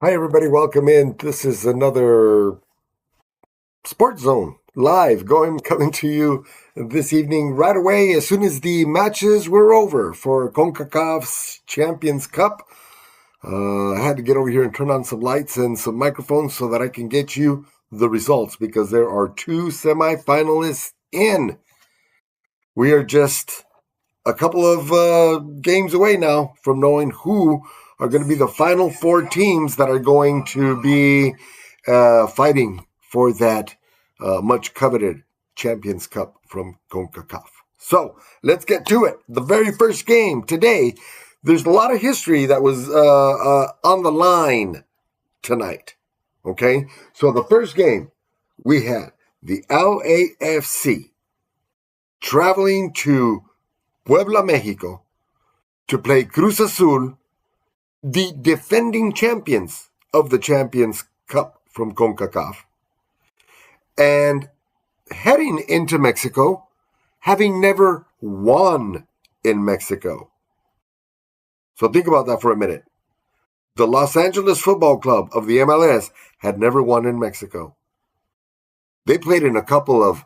Hi, everybody. Welcome in. This is another Sports Zone live coming to you this evening right away as soon as the matches were over for Concacaf's Champions Cup. I had to get over here and turn on some lights and some microphones so that I can get you the results because there are two semi-finalists in. We are just a couple of games away now from knowing who are going to be the final four teams that are going to be fighting for that much coveted Champions Cup from Concacaf. So let's get to it. The very first game today, there's a lot of history that was on the line tonight. Okay, so the first game we had the LAFC traveling to Puebla, Mexico, to play Cruz Azul, the defending champions of the Champions Cup from CONCACAF, and heading into Mexico, having never won in Mexico. So think about that for a minute. The Los Angeles Football Club of the MLS had never won in Mexico. They played in a couple of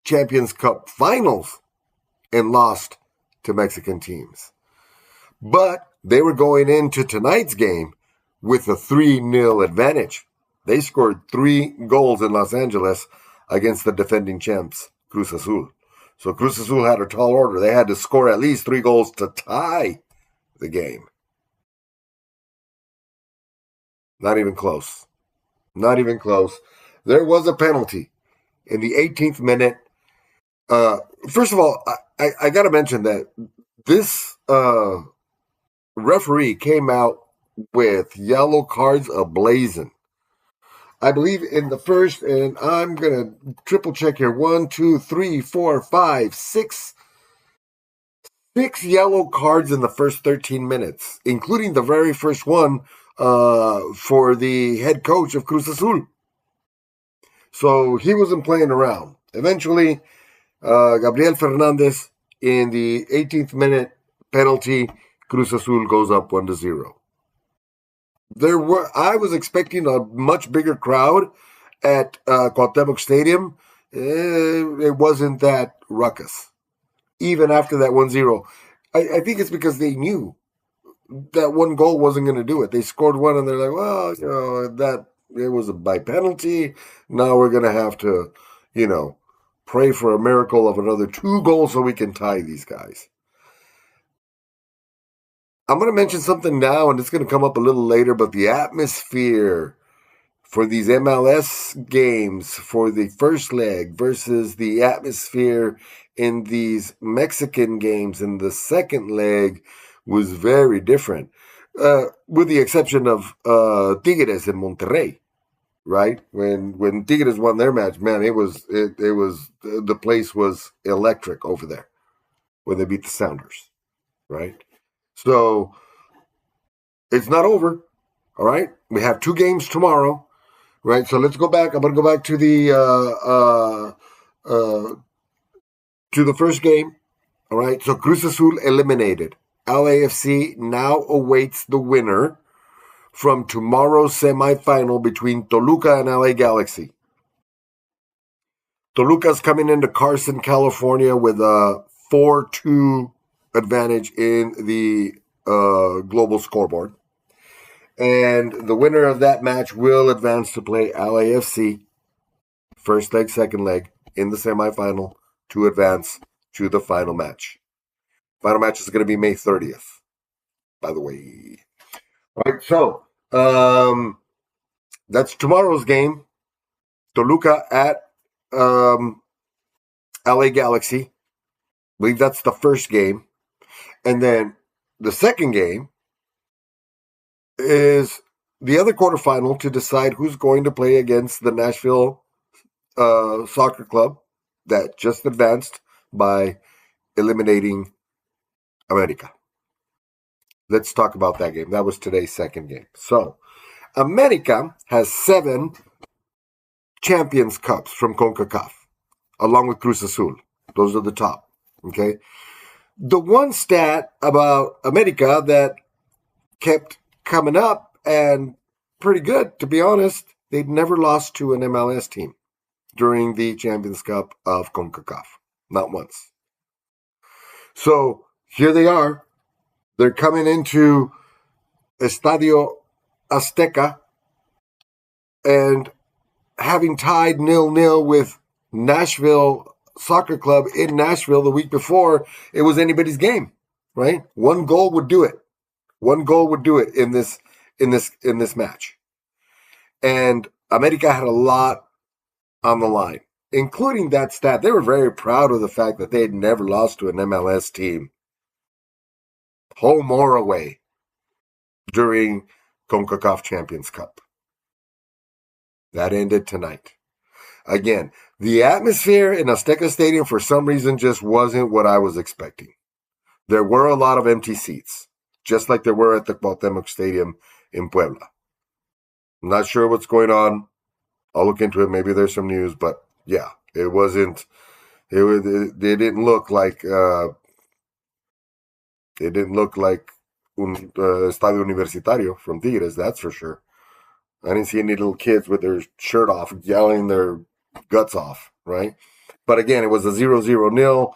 Champions Cup finals and lost to Mexican teams. But they were going into tonight's game with a 3-0 advantage. They scored 3 goals in Los Angeles against the defending champs, Cruz Azul. So Cruz Azul had a tall order. They had to score at least 3 goals to tie the game. Not even close. Not even close. There was a penalty in the 18th minute. First of all, I got to mention that this referee came out with yellow cards ablazing. I believe in the first, and I'm going to triple check here. 1, 2, 3, 4, 5, 6. 6 yellow cards in the first 13 minutes, including the very first one for the head coach of Cruz Azul. So he wasn't playing around. Eventually, Gabriel Fernandez, in the 18th minute penalty, Cruz Azul goes up 1-0. I was expecting a much bigger crowd at Cuauhtémoc Stadium. It wasn't that ruckus. Even after that 1-0. I think it's because they knew that one goal wasn't going to do it. They scored one and they're like, well, that it was by penalty. Now we're going to have to, pray for a miracle of another 2 goals so we can tie these guys. I'm going to mention something now, and it's going to come up a little later, but the atmosphere for these MLS games for the first leg versus the atmosphere in these Mexican games in the second leg was very different, with the exception of Tigres in Monterrey. Right when Tigres won their match, man, it was the place was electric over there when they beat the Sounders, right? So it's not over. All right, we have 2 games tomorrow, right? So let's go back. I'm going to go back to the first game. All right, so Cruz Azul eliminated. LAFC now awaits the winner from tomorrow's semifinal between Toluca and LA Galaxy. Toluca's coming into Carson, California with a 4-2 advantage in the global scoreboard. And the winner of that match will advance to play LAFC, first leg, second leg, in the semifinal to advance to the final match. Final match is going to be May 30th, by the way. All right, so that's tomorrow's game. Toluca at LA Galaxy. I believe that's the first game. And then the second game is the other quarterfinal to decide who's going to play against the Nashville Soccer Club that just advanced by eliminating America. Let's talk about that game. That was today's second game. So, America has 7 Champions Cups from CONCACAF, along with Cruz Azul. Those are the top. Okay. The one stat about America that kept coming up and pretty good, to be honest. They'd never lost to an MLS team during the Champions Cup of Concacaf. Not once. So here they are. They're coming into Estadio Azteca and having tied 0-0 with Nashville Soccer Club in Nashville the week before. It was anybody's game, right? One goal would do it. One goal would do it in this match. And America had a lot on the line, including that stat. They were very proud of the fact that they had never lost to an MLS team, home or away, during CONCACAF Champions Cup. That ended tonight. Again, the atmosphere in Azteca Stadium for some reason just wasn't what I was expecting. There were a lot of empty seats, just like there were at the Cuauhtémoc Stadium in Puebla. I'm not sure what's going on. I'll look into it. Maybe there's some news, but yeah, it wasn't. They didn't look like. It didn't look like un Estadio Universitario from Tigres. That's for sure. I didn't see any little kids with their shirt off yelling their guts off, right? But again, it was a 0-0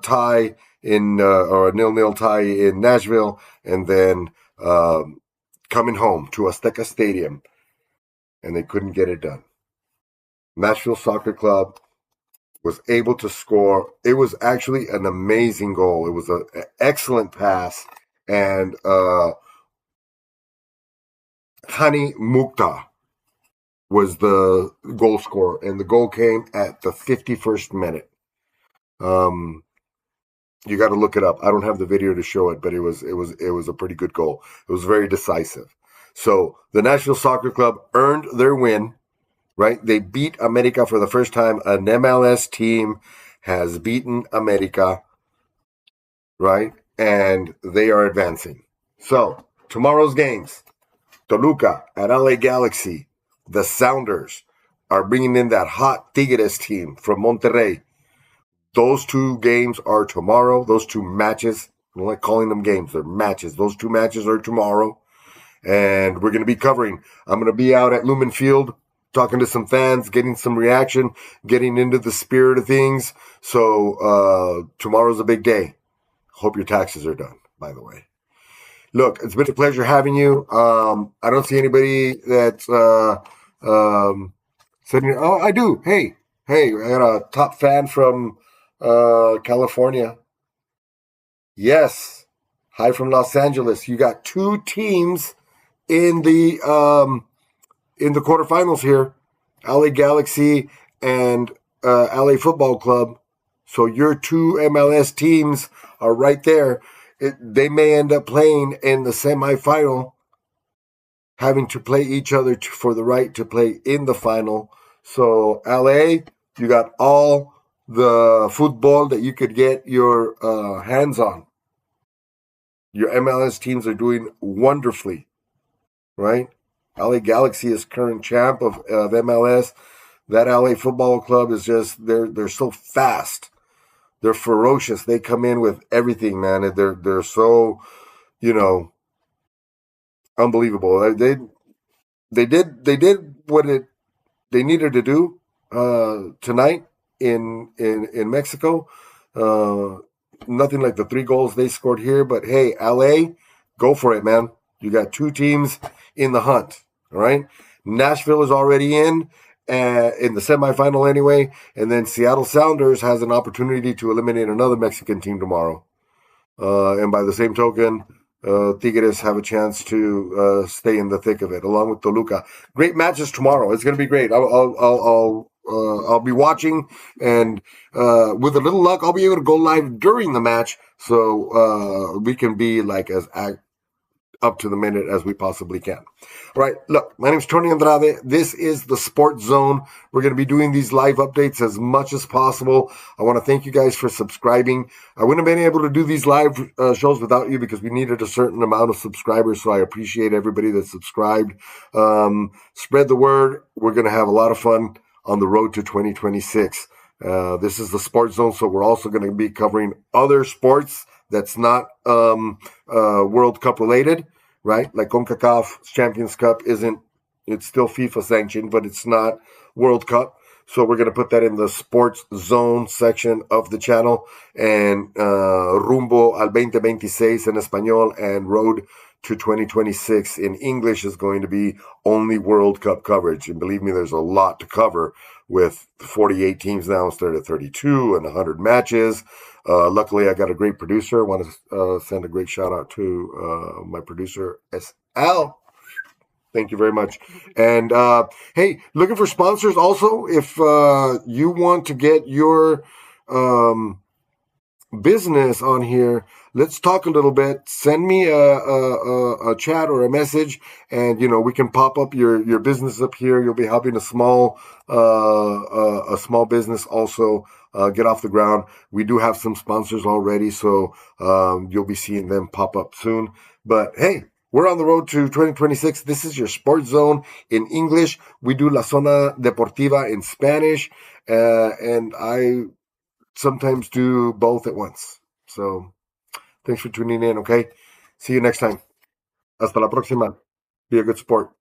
tie in or a 0-0 tie in Nashville, and then coming home to Azteca Stadium, and they couldn't get it done. Nashville Soccer Club was able to score. It was actually an amazing goal. It was an excellent pass, and Hani Mukta was the goal scorer, and the goal came at the 51st minute. You got to look it up. I don't have the video to show it, but it was a pretty good goal. It was very decisive. So the Nashville Soccer Club earned their win, right? They beat America for the first time. An MLS team has beaten America, right? And they are advancing. So tomorrow's games, Toluca at LA Galaxy. The Sounders are bringing in that hot Tigres team from Monterrey. Those two games are tomorrow. Those two matches. I don't like calling them games. They're matches. Those two matches are tomorrow. And we're going to be covering. I'm going to be out at Lumen Field talking to some fans, getting some reaction, getting into the spirit of things. So tomorrow's a big day. Hope your taxes are done, by the way. Look, it's been a pleasure having you. I don't see anybody that's sitting. Oh, I do. Hey, I got a top fan from California. Yes. Hi from Los Angeles. You got two teams in the quarterfinals here. LA Galaxy and LA Football Club. So your two MLS teams are right there. They may end up playing in the semi-final, having to play each other for the right to play in the final. So LA, you got all the football that you could get your hands on. Your MLS teams are doing wonderfully, right? LA Galaxy is current champ of MLS. That LA Football Club is just, they're so fast. They're ferocious. They come in with everything, man. They're so, unbelievable. They did what they needed to do tonight in Mexico. Nothing like the 3 goals they scored here, but hey, LA, go for it, man. You got 2 teams in the hunt, all right? Nashville is already in the semifinal anyway, and then Seattle Sounders has an opportunity to eliminate another Mexican team tomorrow. And by the same token, Tigres have a chance to stay in the thick of it, along with Toluca. Great matches tomorrow. It's going to be great. I'll be watching, and with a little luck, I'll be able to go live during the match, so we can be like as up to the minute as we possibly can. All right, look, my name is Tony Andrade. This is the Sports Zone. We're going to be doing these live updates as much as possible. I want to thank you guys for subscribing. I wouldn't have been able to do these live shows without you because we needed a certain amount of subscribers, so I appreciate everybody that subscribed. Spread the word. We're going to have a lot of fun on the road to 2026. This is the Sports Zone, so we're also going to be covering other sports that's not World Cup related. right? Like Concacaf Champions Cup it's still FIFA sanctioned, but it's not World Cup. So we're going to put that in the sports zone section of the channel. And Rumbo al 2026 in Espanol and Road to 2026 in English is going to be only World Cup coverage. And believe me, there's a lot to cover with 48 teams now instead of 32 and 100 matches. Luckily, I got a great producer. I want to send a great shout out to my producer, SL. Thank you very much. And hey, looking for sponsors also. If you want to get your business on here, let's talk a little bit. Send me a chat or a message, and we can pop up your business up here. You'll be helping a small business also get off the ground. We do have some sponsors already, so you'll be seeing them pop up soon. But hey, we're on the road to 2026. This is your Sports Zone in English. We do La Zona Deportiva in Spanish, and I sometimes do both at once. So thanks for tuning in, okay? See you next time. Hasta la próxima. Be a good sport.